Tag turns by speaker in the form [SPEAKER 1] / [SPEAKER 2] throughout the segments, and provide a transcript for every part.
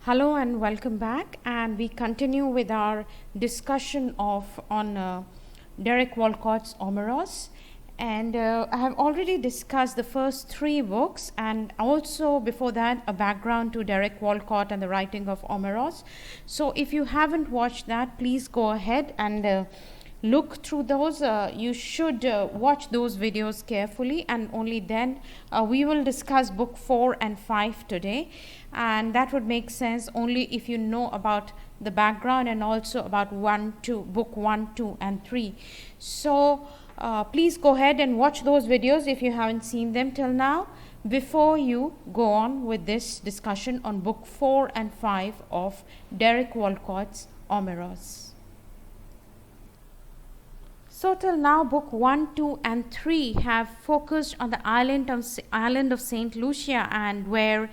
[SPEAKER 1] Hello and welcome back, and we continue with our discussion on Derek Walcott's Omeros. And I have already discussed the first three books, and also before that a background to Derek Walcott and the writing of Omeros. So if you haven't watched that, please go ahead and look through those. You should watch those videos carefully, and only then we will discuss book 4 and 5 today, and that would make sense only if you know about the background and also about book 1, 2 and 3. So please go ahead and watch those videos if you haven't seen them till now, before you go on with this discussion on book 4 and 5 of Derek Walcott's Omeros. So till now, book 1, 2 and 3 have focused on the island of St. Lucia, and where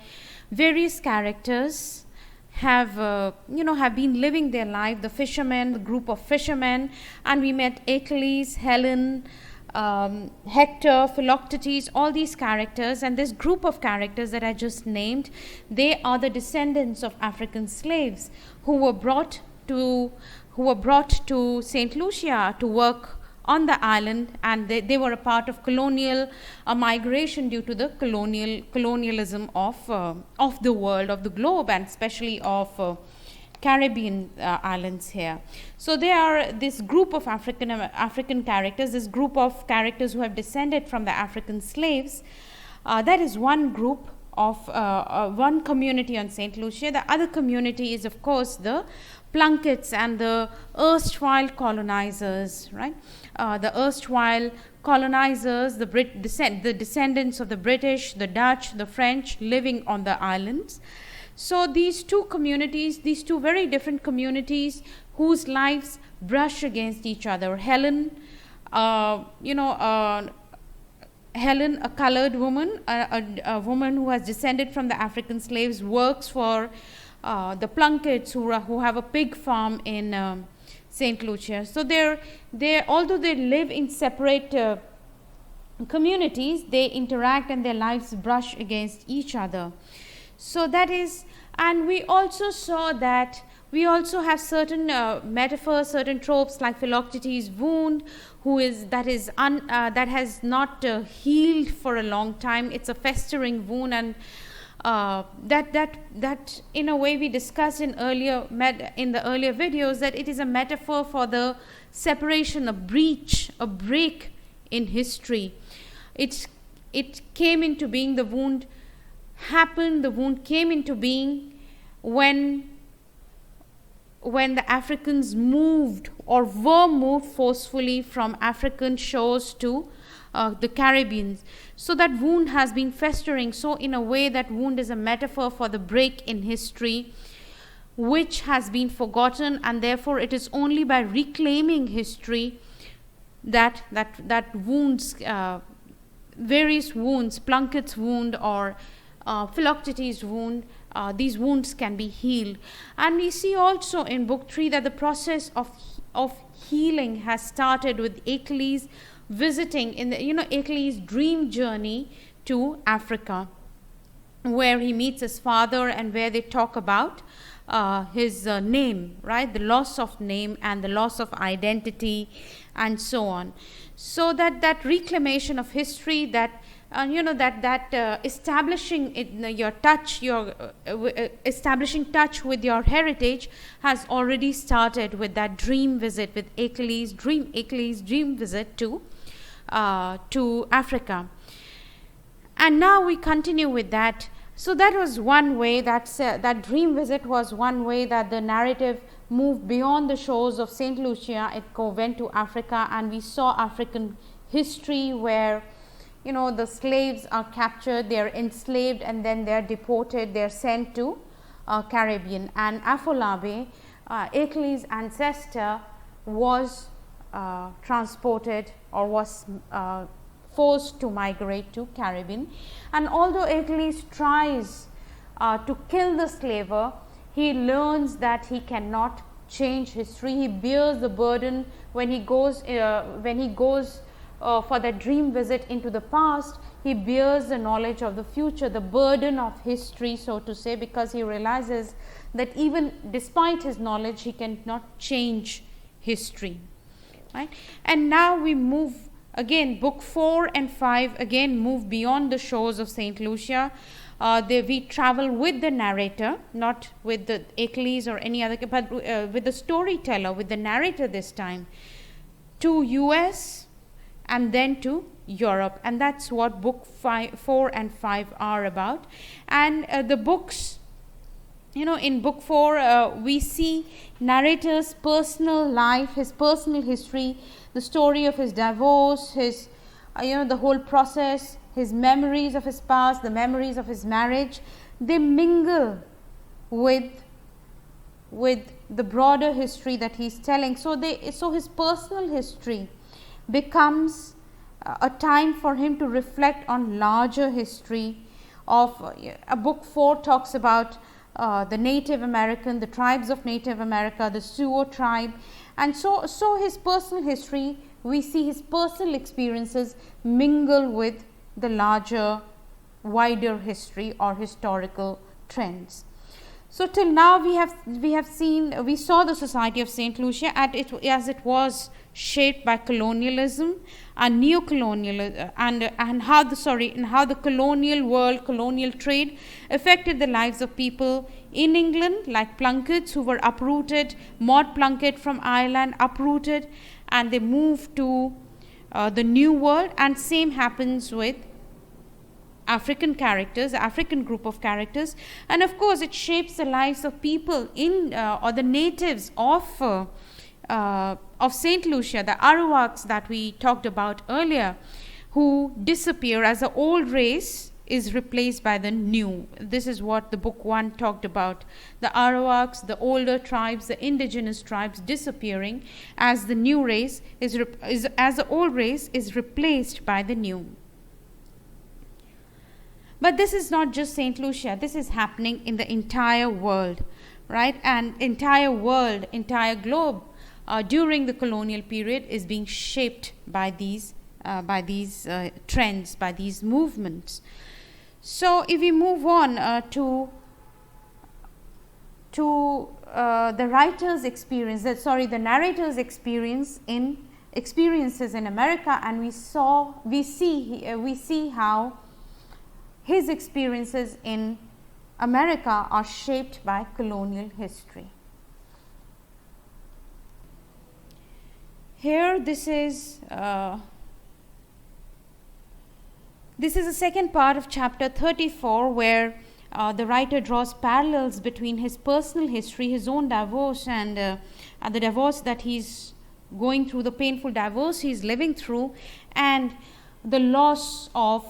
[SPEAKER 1] various characters have been living their life. The fishermen, the group of fishermen, and we met Achilles, Helen, Hector, Philoctetes, all these characters, and this group of characters that I just named, they are the descendants of African slaves who were brought to St. Lucia to work on the island, and they were a part of colonial migration due to the colonialism of the world, of the globe, and especially of Caribbean islands here. So they are this group of African characters, this group of characters who have descended from the African slaves. That is one group of one community on St. Lucia. The other community is, of course, the Plunkets and the erstwhile colonizers, right? The erstwhile colonizers, the descendants of the British, the Dutch, the French living on the islands. So these two communities, these two very different communities whose lives brush against each other. Helen, Helen, a colored woman, a woman who has descended from the African slaves, works for the Plunkets who have a pig farm in St. Lucia. So although they live in separate communities, they interact and their lives brush against each other. So that is, and we also saw that we also have certain metaphors, certain tropes, like Philoctetes' wound, that has not healed for a long time. It's a festering wound, and that in a way we discussed in the earlier videos, that it is a metaphor for the separation, a breach, a break in history. It came into being, the wound came into being when the Africans moved or were moved forcefully from African shores to the Caribbean. So that wound has been festering. So in a way, that wound is a metaphor for the break in history, which has been forgotten, and therefore it is only by reclaiming history that wounds, various wounds, Plunkett's wound or Philoctetes' wound, these wounds can be healed. And we see also in book 3 that the process of healing has started with Achilles visiting Achilles' dream journey to Africa, where he meets his father and where they talk about his name, right? The loss of name and the loss of identity and so on. So that reclamation of history, establishing establishing touch with your heritage has already started with that dream visit, with Achilles' dream visit to Africa. And now we continue with that. So that was one way, that dream visit was one way that the narrative moved beyond the shores of St. Lucia. It went to Africa, and we saw African history where the slaves are captured, they are enslaved, and then they are deported, they are sent to Caribbean. And Afolabi, Achilles' ancestor, was transported or was forced to migrate to Caribbean. And although Achilles tries to kill the slaver, he learns that he cannot change history. He bears the burden when he goes for that dream visit into the past. he bears the knowledge of the future, the burden of history, so to say, because he realizes that even despite his knowledge, he cannot change history. Right? And now we move again, book 4 and 5 again move beyond the shores of St. Lucia. We travel with the narrator, not with the Achilles or any other, but with the storyteller, with the narrator this time, to US and then to Europe. And that's what book 4 and 5 are about. And the books, in book 4, we see narrator's personal life, his personal history, the story of his divorce, his, the whole process, his memories of his past, the memories of his marriage. They mingle with the broader history that he's telling. So his personal history becomes a time for him to reflect on larger history of book 4 talks about the Native American, the tribes of Native America, the Sioux tribe, and so his personal history, we see his personal experiences mingle with the larger, wider history or historical trends. So till now we saw the society of St. Lucia as it was shaped by colonialism and neo-colonial and how the colonial world, colonial trade affected the lives of people in England, like Plunketts who were uprooted, Maud Plunkett from Ireland uprooted, and they moved to the New World, and same happens with African characters, African group of characters, and of course it shapes the lives of people or the natives of St. Lucia, the Arawaks that we talked about earlier, who disappear as the old race is replaced by the new. This is what the book 1 talked about. The Arawaks, the older tribes, the indigenous tribes disappearing as the new race as the old race is replaced by the new. But this is not just St. Lucia. This is happening in the entire world, right? And entire world, entire globe during the colonial period is being shaped by these trends, by these movements. So if we move on to the writer's experience, the narrator's experiences in America, and we see how his experiences in America are shaped by colonial history. Here, this is the second part of chapter 34, where the writer draws parallels between his personal history, his own divorce, and the divorce that he's going through, the painful divorce he's living through, and the loss of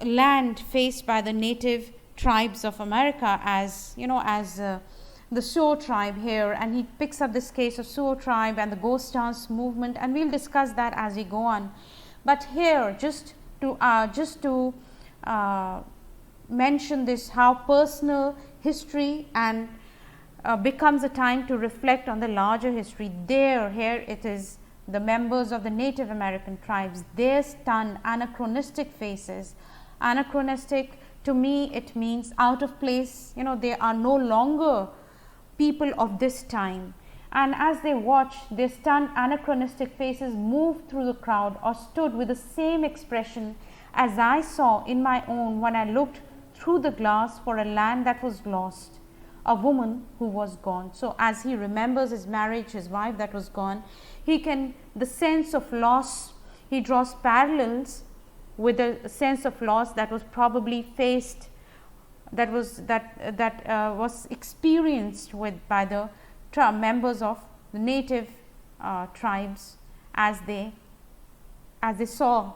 [SPEAKER 1] land faced by the native tribes of America, as the Sioux tribe here, and he picks up this case of Sioux tribe and the Ghost Dance movement, and we'll discuss that as we go on. But here, just to mention this, how personal history and becomes a time to reflect on the larger history. Here it is the members of the Native American tribes, their stunned, anachronistic faces. Anachronistic, to me, it means out of place. They are no longer people of this time. And as they watched, their stunned, anachronistic faces moved through the crowd or stood with the same expression as I saw in my own when I looked through the glass for a land that was lost, a woman who was gone. So as he remembers his marriage, his wife that was gone, the sense of loss, he draws parallels with a sense of loss that was probably faced, that was experienced by the members of the native tribes as they saw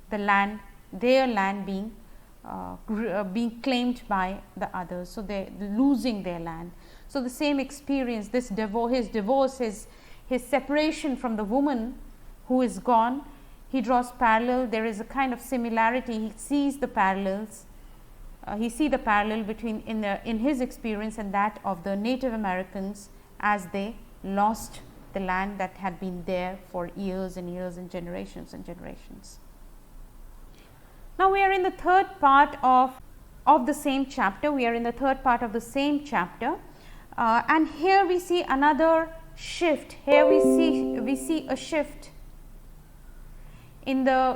[SPEAKER 1] their land being claimed by the others. So they're losing their land. So the same experience, his divorce, his separation from the woman who is gone, he draws parallel. There is a kind of similarity. He sees the parallels. The parallel between in his experience and that of the Native Americans as they lost the land that had been there for years and years and generations and generations. Now we are in the third part of the same chapter. We are in the third part of the same chapter, and here we see another shift. Here we see a shift in the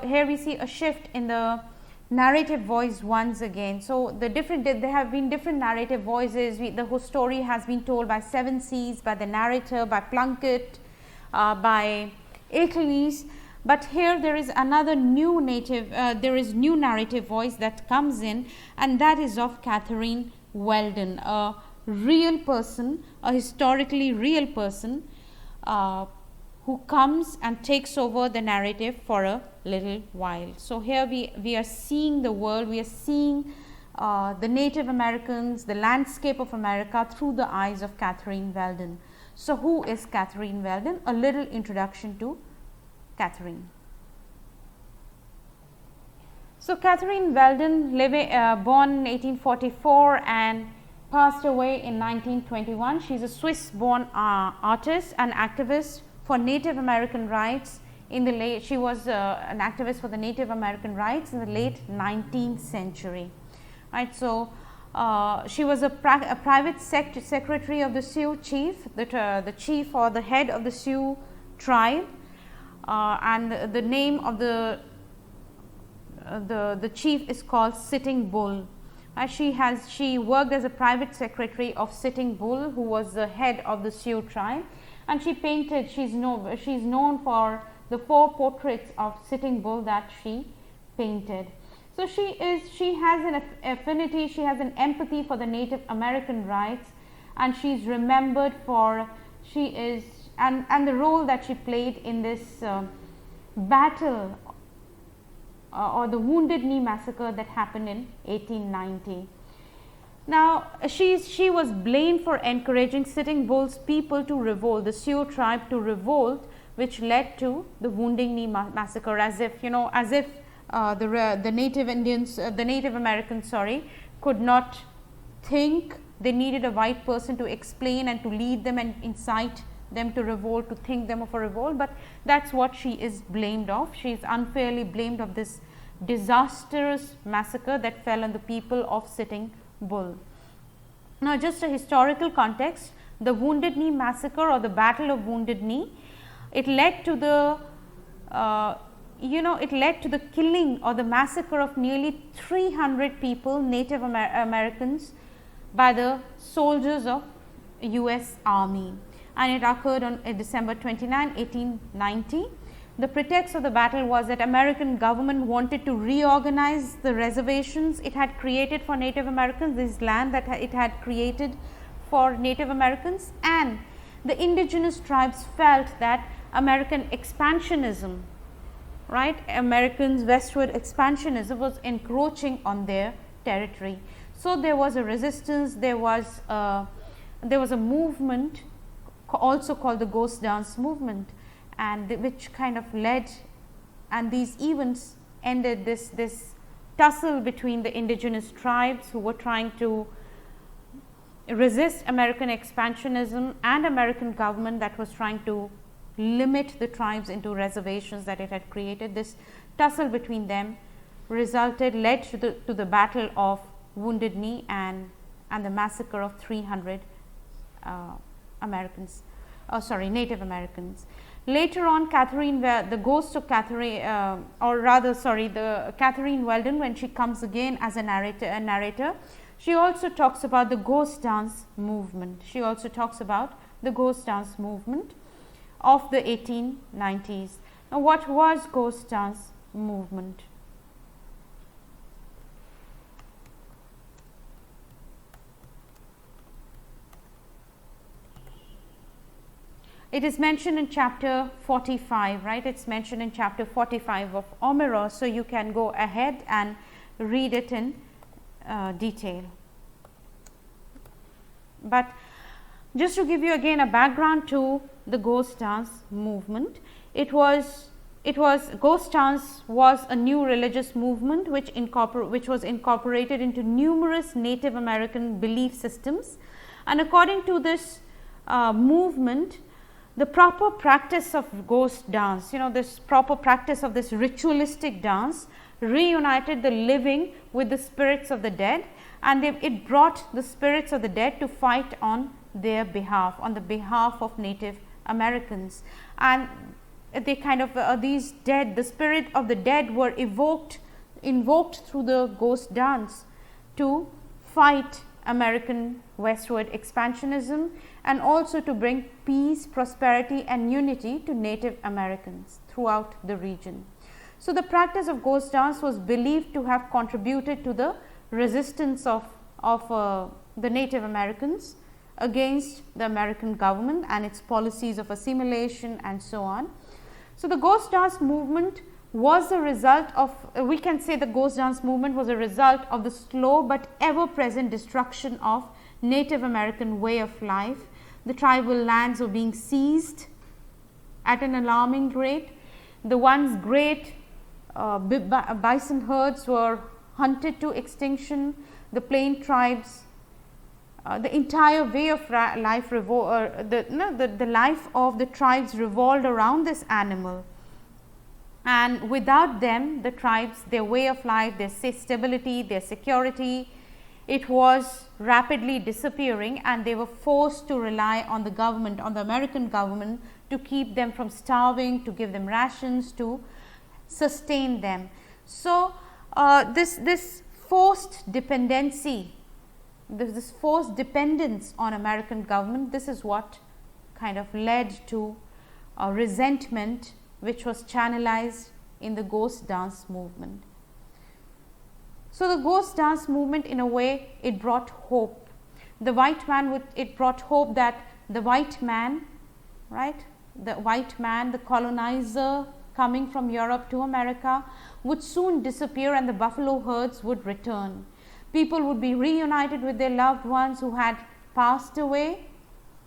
[SPEAKER 1] narrative voice once again. So there have been different narrative voices. The whole story has been told by Seven Seas, by the narrator, by Plunkett, by Achilles. But here there is another new narrative voice that comes in, and that is of Catherine Weldon, a real person, a historically real person, who comes and takes over the narrative for a little while. So here we are seeing the world, we are seeing the Native Americans, the landscape of America through the eyes of Catherine Weldon. So who is Catherine Weldon? A little introduction to Catherine. So Catherine Weldon, born in 1844 and passed away in 1921. She is a Swiss-born artist and activist for Native American rights. She was an activist for the Native American rights in the late 19th century. Right. So she was a private secretary of the Sioux chief, the chief or the head of the Sioux tribe. And the name of the chief is called Sitting Bull. She worked as a private secretary of Sitting Bull, who was the head of the Sioux tribe, and she painted. She's known for the 4 portraits of Sitting Bull that she painted. So she has an affinity, she has an empathy for the Native American rights, and she's remembered for and the role that she played in this battle or the Wounded Knee massacre that happened in 1890. Now she was blamed for encouraging Sitting Bull's people to revolt, the Sioux tribe to revolt, which led to the Wounded Knee massacre, as if the Native Indians, the Native Americans, could not think. They needed a white person to explain and to lead them and incite them to revolt, to think them of a revolt. But that's what she is blamed of. She is unfairly blamed of this disastrous massacre that fell on the people of Sitting Bull. Now, just a historical context, the Wounded Knee massacre or the Battle of Wounded Knee, it led to the killing or the massacre of nearly 300 people, Native Americans, by the soldiers of US Army, and it occurred on December 29, 1890. The pretext of the battle was that American government wanted to reorganize the reservations it had created for Native Americans, this land that it had created for Native Americans, and the indigenous tribes felt that American expansionism, Americans' westward expansionism was encroaching on their territory. So there was a resistance, there was a movement also called the Ghost Dance movement, and which kind of led, and these events ended this tussle between the indigenous tribes who were trying to resist American expansionism and American government that was trying to limit the tribes into reservations that it had created. This tussle between them led to the Battle of Wounded Knee and the massacre of 300 Native Americans. Later on, Catherine Weldon, when she comes again as a narrator, she also talks about the Ghost Dance movement. She also talks about the Ghost Dance movement of the 1890s. Now, what was Ghost Dance movement? It is mentioned in chapter 45, right? It's mentioned in chapter 45 of Omeros, so you can go ahead and read it in detail. But just to give you again a background to the Ghost Dance movement, Ghost Dance was a new religious movement which was incorporated into numerous Native American belief systems, and according to this movement, the proper practice of ghost dance, this proper practice of this ritualistic dance reunited the living with the spirits of the dead, and it brought the spirits of the dead to fight on their behalf, on the behalf of Native Americans. And they kind of these dead, the spirit of the dead were invoked through the ghost dance to fight American westward expansionism, and also to bring peace, prosperity and unity to Native Americans throughout the region. So, the practice of ghost dance was believed to have contributed to the resistance of the Native Americans against the American government and its policies of assimilation and so on. So, the ghost dance movement was a result of, we can say the ghost dance movement was a result of the slow but ever present destruction of Native American way of life. The tribal lands were being seized at an alarming rate. The once great bison herds were hunted to extinction. The plain tribes, the entire way of life, the life of the tribes revolved around this animal. And without them, the tribes, their way of life, their stability, their security, it was rapidly disappearing, and they were forced to rely on the government, on the American government, to keep them from starving, to give them rations, to sustain them. So, this forced dependency, this forced dependence on American government, this is what kind of led to resentment, which was channelized in the ghost dance movement. So, the ghost dance movement, in a way, it brought hope. The white man, it brought hope that the white man, right, the white man, the colonizer coming from Europe to America, would soon disappear, and the buffalo herds would return. People would be reunited with their loved ones who had passed away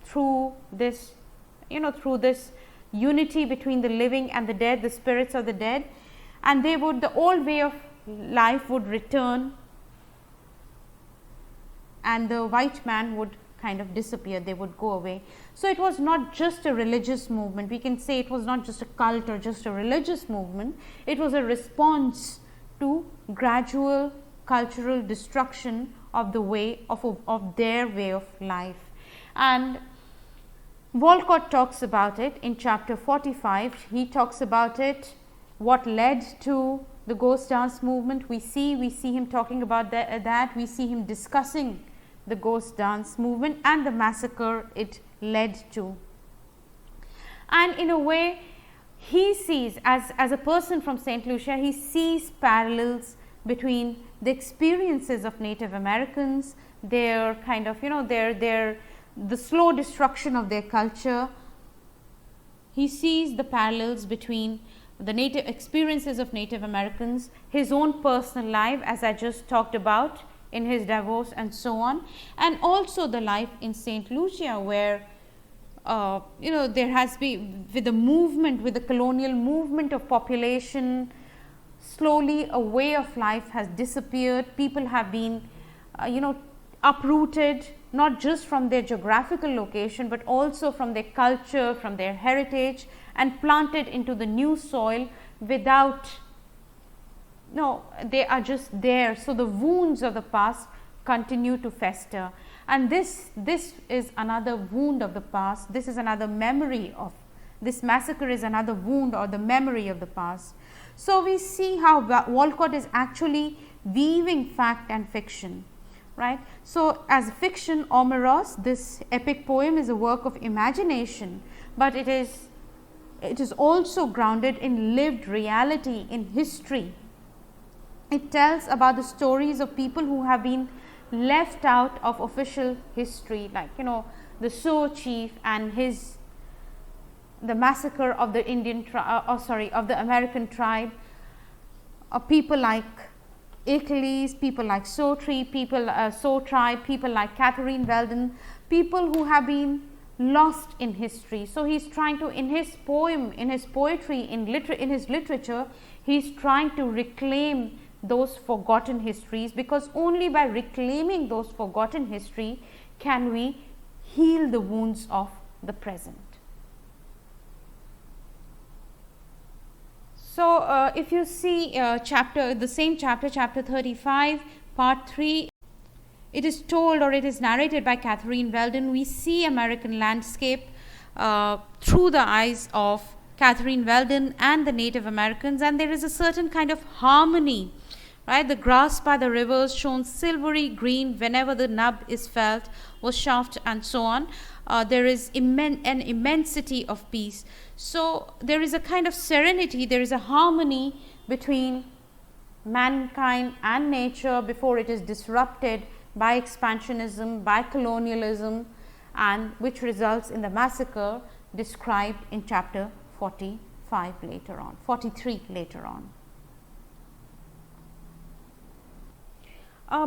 [SPEAKER 1] through this, through this unity between the living and the dead, the spirits of the dead, and they would, the old way of life would return, and the white man would kind of disappear, they would go away. So, it was not just a religious movement, we can say it was not just a cult or just a religious movement, it was a response to gradual cultural destruction of the way of their way of life. And Walcott talks about it in chapter 45. He talks about it, what led to the ghost dance movement. We see him talking about that. We see him discussing the ghost dance movement and the massacre it led to. And in a way, he sees, as a person from St. Lucia, he sees parallels between the experiences of Native Americans, their kind of, the slow destruction of their culture. He sees the parallels between the native experiences of Native Americans, his own personal life, as I just talked about in his divorce and so on, and also the life in St. Lucia, where there has been, with the movement, with the colonial movement of population, slowly a way of life has disappeared. People have been uprooted, not just from their geographical location, but also from their culture, from their heritage, and planted into the new soil without, they are just there. So, the wounds of the past continue to fester, and this is another wound of the past. This is another memory of, this massacre is another wound or the memory of the past. So, we see how Walcott is actually weaving fact and fiction. Right. So, as fiction, Omeros, this epic poem, is a work of imagination, but it is also grounded in lived reality, in history. It tells about the stories of people who have been left out of official history, like the Sioux chief and the massacre of the of the American tribe, people like Achilles, people like Sioux tribe, people like Catherine Weldon, people who have been lost in history. So, he is trying to, in his poem, in his poetry, in his literature, he is trying to reclaim those forgotten histories, because only by reclaiming those forgotten history can we heal the wounds of the present. So if you see the same chapter, chapter 35, part 3, it is told, or it is narrated by Catherine Weldon. We see American landscape through the eyes of Catherine Weldon and the Native Americans, and there is a certain kind of harmony, right? The grass by the rivers shone silvery green whenever the nub is felt, was shaft, and so on. There is an immensity of peace. So there is a kind of serenity, there is a harmony between mankind and nature before it is disrupted by expansionism, by colonialism, and which results in the massacre described in chapter 45 later on, 43 later on.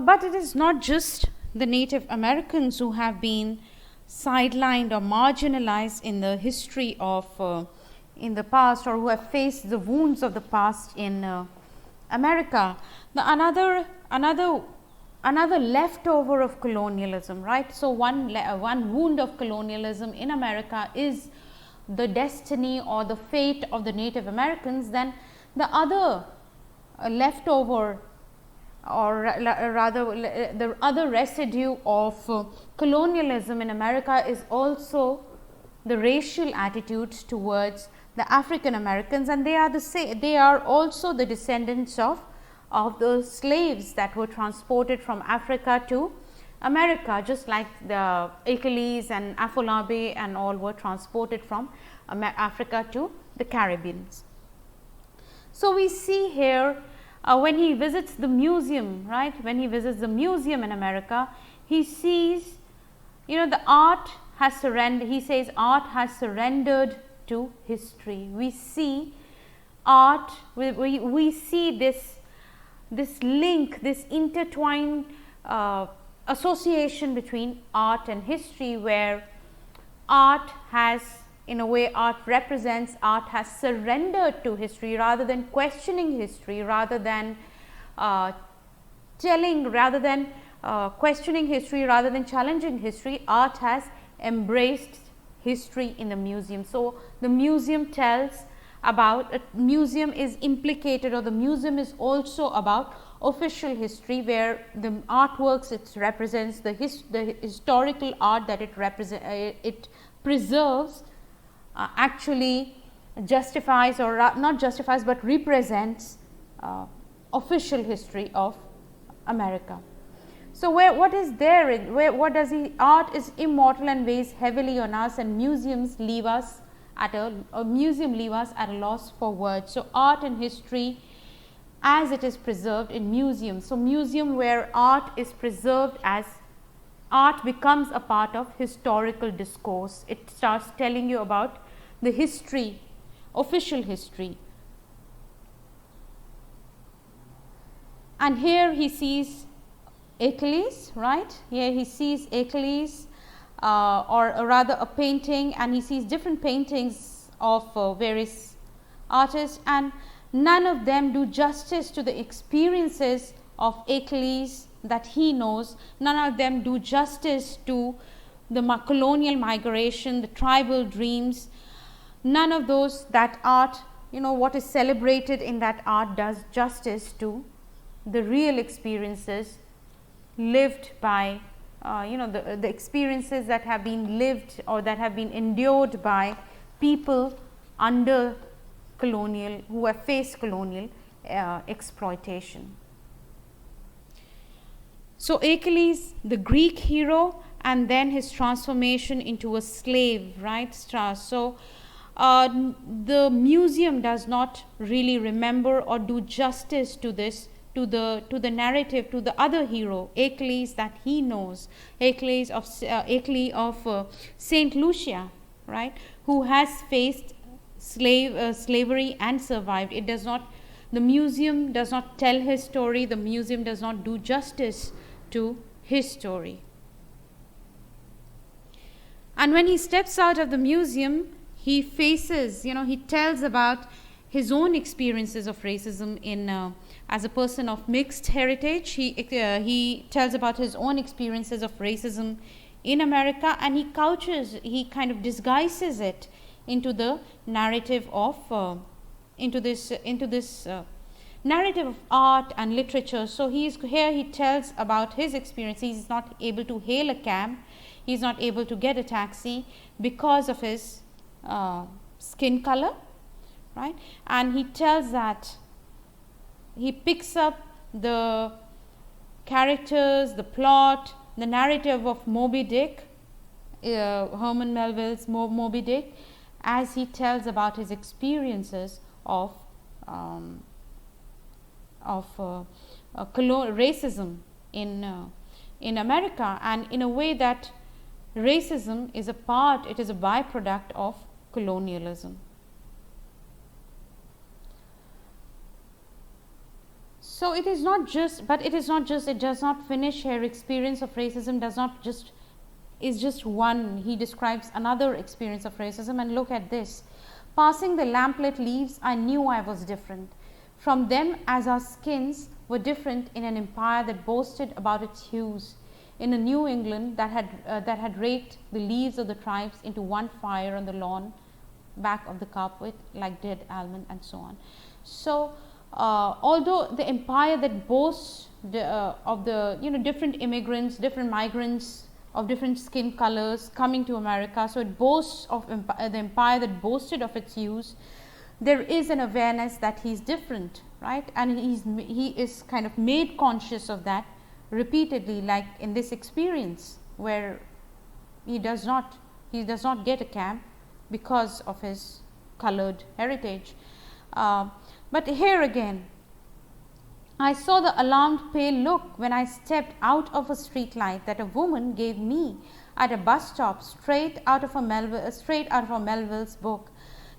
[SPEAKER 1] But it is not just the Native Americans who have been sidelined or marginalized in the history of in the past, or who have faced the wounds of the past in America. Another leftover of colonialism, right? So one wound of colonialism in America is the destiny or the fate of the Native Americans. Then the other leftover, or rather the other residue of colonialism in America is also the racial attitudes towards the African Americans, and they are also the descendants of the slaves that were transported from Africa to America, just like the Achilles and Afolabi and all were transported from Africa to the Caribbean. So we see here when he visits the museum, right? When he visits the museum in America, he sees, the art has surrendered. He says art has surrendered to history. We see art. We see this link, this intertwined association between art and history, where art has, in a way, art has surrendered to history rather than questioning history, rather than questioning history, rather than challenging history. Art has embraced history in the museum. So the museum tells about, a museum is implicated, or the museum is also about official history, where the artworks it represents, the historical art that it preserves, actually justifies, or not justifies, but represents official history of America. So what is there? What does he? Art is immortal and weighs heavily on us, and museums leave us at a loss for words. So art and history, as it is preserved in museums. So museum where art is preserved, as art becomes a part of historical discourse. It starts telling you about the history, official history. And here he sees Achilles, right? Here he sees Achilles, or rather a painting, and he sees different paintings of various artists, and none of them do justice to the experiences of Achilles that he knows. None of them do justice to the colonial migration, the tribal dreams. None of those, that art, what is celebrated in that art does justice to the real experiences lived by, the experiences that have been lived or that have been endured by people under colonial, who have faced colonial exploitation. So Achilles, the Greek hero, and then his transformation into a slave, right? So the museum does not really remember or do justice to this, to the narrative, to the other hero, Achilles, that he knows, Achilles of Saint Lucia, right, who has faced slavery and survived. It does not, the museum does not tell his story. The museum does not do justice to his story. And when he steps out of the museum, he faces, he tells about his own experiences of racism in as a person of mixed heritage. He tells about his own experiences of racism in America, and he kind of disguises it into the narrative of narrative of art and literature. So he tells about his experience. He is not able to hail a cab, he is not able to get a taxi because of his skin color, right? And he tells that he picks up the characters, the plot, the narrative of Moby Dick, Herman Melville's Moby Dick, as he tells about his experiences of racism in America, and in a way that racism is it is a byproduct of colonialism. So it is not just, it does not finish here. Experience of racism is just one. He describes another experience of racism, and look at this. Passing the lamplit leaves, I knew I was different from them, as our skins were different in an empire that boasted about its hues, in a New England that had raked the leaves of the tribes into one fire on the lawn back of the carpet like dead almond, and so on. So although the empire that boasts of the different immigrants, different migrants of different skin colors coming to America, so it boasts of the empire that boasted of its hues, there is an awareness that he is different, right? And he is kind of made conscious of that repeatedly, like in this experience where he does not get a cab because of his colored heritage. But here again, I saw the alarmed pale look when I stepped out of a street light that a woman gave me at a bus stop straight out of Melville's book.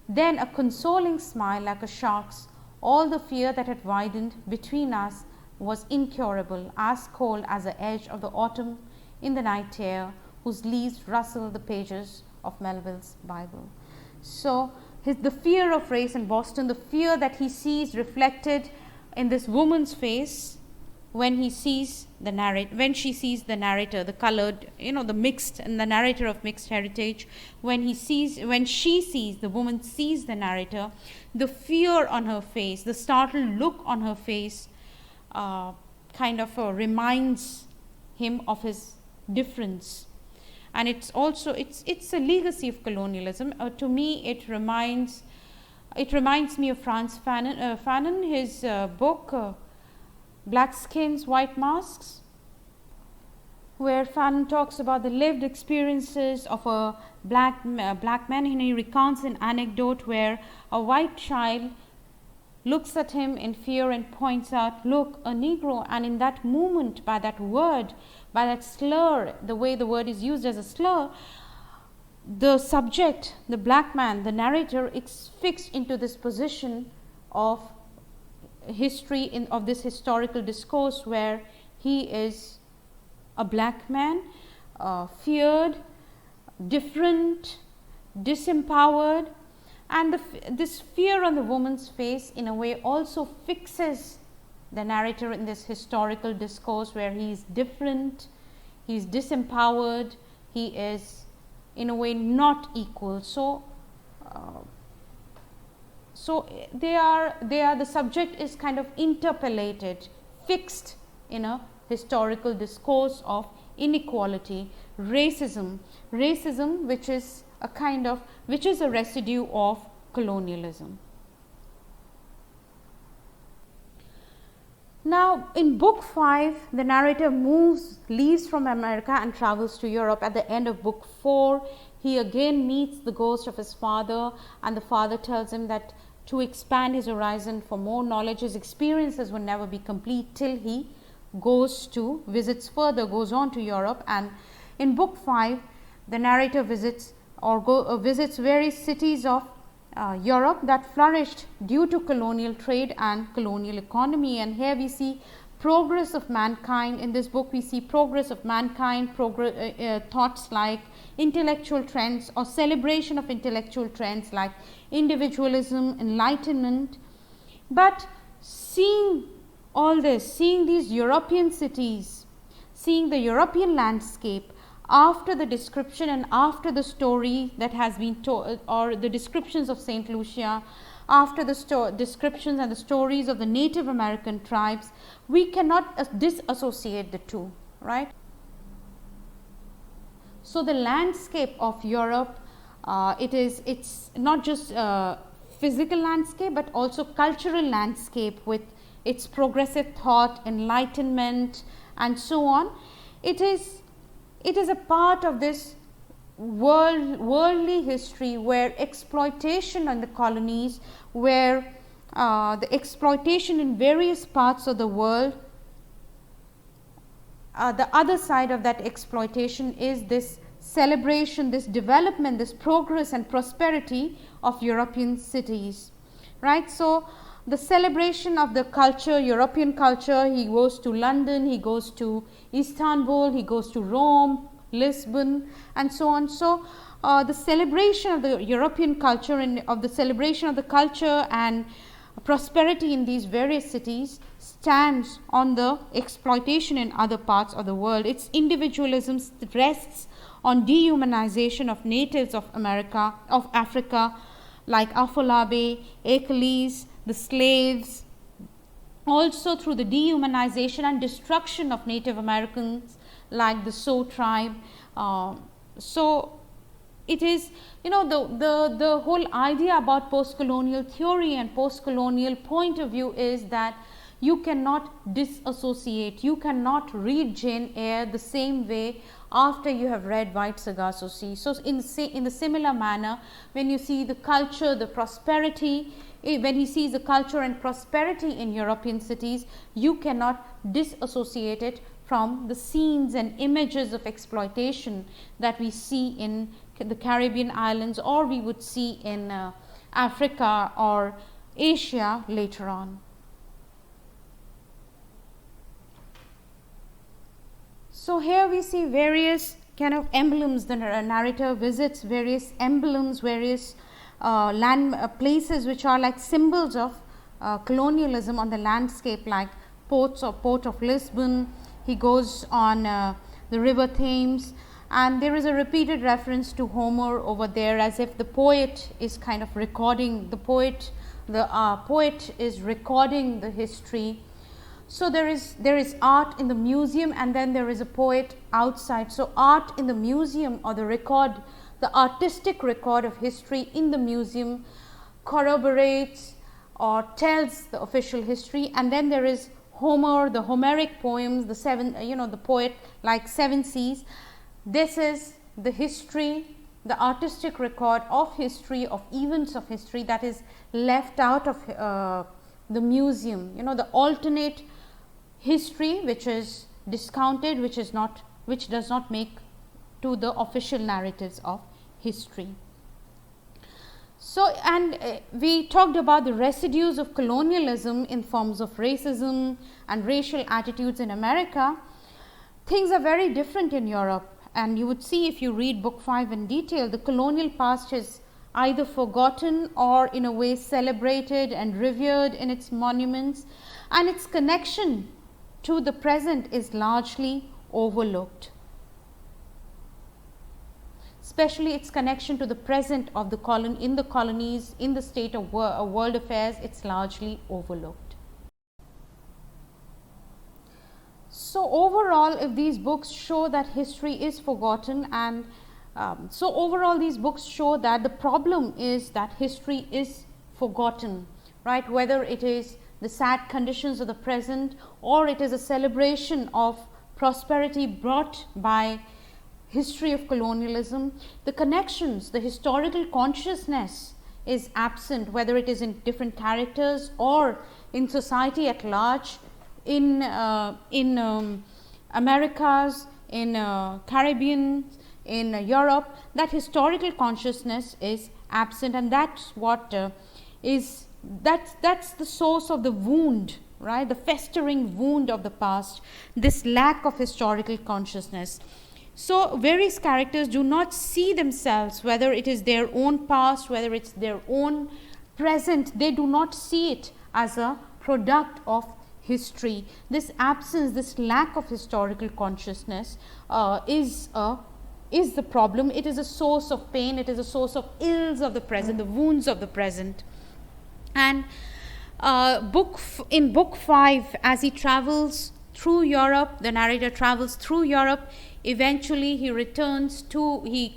[SPEAKER 1] Then a consoling smile like a shark's. All the fear that had widened between us was incurable, as cold as the edge of the autumn in the night air, whose leaves rustle the pages of Melville's Bible. So the fear of race in Boston, the fear that he sees reflected in this woman's face when she sees the narrator, the colored, the mixed, and the narrator of mixed heritage, when the woman sees the narrator, the fear on her face, the startled look on her face kind of reminds him of his difference. And it's also it's a legacy of colonialism. To me, it reminds me of Frantz Fanon, his book Black Skins, White Masks, where Fanon talks about the lived experiences of a black man, and he recounts an anecdote where a white child looks at him in fear and points out, "Look, a Negro," and in that moment, by that word, by that slur, the way the word is used as a slur, the subject, the black man, the narrator, is fixed into this position of history of this historical discourse where he is a black man, feared, different, disempowered, and this fear on the woman's face in a way also fixes the narrator in this historical discourse where he is different, he is disempowered, he is in a way not equal. So the subject is kind of interpellated, fixed in a historical discourse of inequality, racism, which is a residue of colonialism. Now, in book 5, the narrator leaves from America and travels to Europe. At the end of book 4, he again meets the ghost of his father, and the father tells him that to expand his horizon for more knowledge, his experiences will never be complete till he goes on to Europe. And in book 5, the narrator visits various cities of Europe that flourished due to colonial trade and colonial economy. And here we see progress of mankind. In this book, we see progress of mankind, thoughts like intellectual trends or celebration of intellectual trends like individualism, enlightenment. But seeing all this, seeing these European cities, seeing the European landscape, after the description and after the story that has been told, or the descriptions of St. Lucia, after the descriptions and the stories of the Native American tribes, we cannot disassociate the two, right? So the landscape of Europe, it's not just physical landscape, but also cultural landscape with its progressive thought, enlightenment, and so on. It is a part of this worldly history where exploitation in the colonies, where the exploitation in various parts of the world, the other side of that exploitation is this celebration, this development, this progress and prosperity of European cities, right. So, the celebration of the culture, European culture, he goes to London, he goes to Istanbul, he goes to Rome, Lisbon, and so on. So, the celebration of the European culture and of the celebration of the culture and prosperity in these various cities stands on the exploitation in other parts of the world. Its individualism rests on dehumanization of natives of Africa, like Afolabi, Achilles, the slaves, also through the dehumanization and destruction of Native Americans like the Sioux tribe. So, it is, you know, the whole idea about post-colonial theory and post-colonial point of view is that you cannot disassociate, you cannot read Jane Eyre the same way after you have read White Sargasso Sea. So, in the similar manner, when you see the culture, the prosperity, when he sees the culture and prosperity in European cities, you cannot disassociate it from the scenes and images of exploitation that we see in the Caribbean islands, or we would see in Africa or Asia later on. So, here we see various kind of emblems. The narrator visits various emblems, various places which are like symbols of colonialism on the landscape, like Port of Lisbon. He goes on the river Thames, and there is a repeated reference to Homer over there, as if the poet is kind of recording, the poet is recording the history. So, there is art in the museum, and then there is a poet outside. So, art in the museum, or the artistic record of history in the museum corroborates or tells the official history, and then there is Homer, the Homeric poems, the poet like Seven Seas. This is the history, the artistic record of history, of events of history that is left out of the museum, the alternate history which is discounted, which does not make to the official narratives of history. So, and we talked about the residues of colonialism in forms of racism and racial attitudes in America. Things are very different in Europe, and you would see if you read book 5 in detail, the colonial past is either forgotten or in a way celebrated and revered in its monuments, and its connection to the present is largely overlooked. Especially its connection to the present of in the colonies, in the state of world affairs, it's largely overlooked. So, overall, if these books show that history is forgotten, and so overall these books show that the problem is that history is forgotten, right, whether it is the sad conditions of the present, or it is a celebration of prosperity brought by history of colonialism. The connections, the historical consciousness is absent, whether it is in different characters or in society at large, in Americas, in Caribbean, in Europe. That historical consciousness is absent, and that's what that's the source of the wound, right, the festering wound of the past, this lack of historical consciousness. So, various characters do not see themselves, whether it is their own past, whether it's their own present, they do not see it as a product of history. This absence, this lack of historical consciousness is the problem. It is a source of pain, it is a source of ills of the present, the wounds of the present. And in book 5, as he travels through Europe, the narrator travels through Europe. Eventually he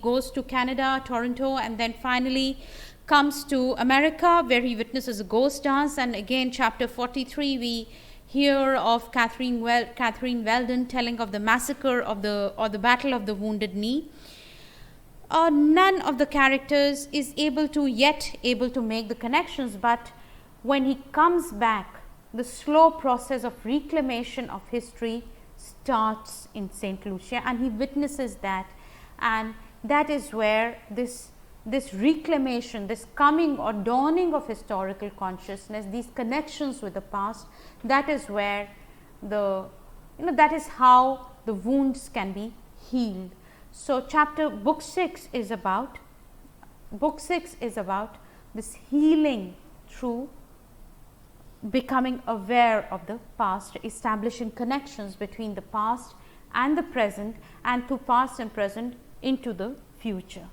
[SPEAKER 1] goes to Canada, Toronto, and then finally comes to America, where he witnesses a ghost dance. And again, chapter 43, we hear of Catherine Weldon telling of the massacre or the Battle of the Wounded Knee. None of the characters is able to make the connections, but when he comes back, the slow process of reclamation of history starts in St. Lucia, and he witnesses that, and that is where this reclamation, this coming or dawning of historical consciousness, these connections with the past, that is where that is how the wounds can be healed. So book 6 is about this healing through becoming aware of the past, establishing connections between the past and the present, and through past and present into the future.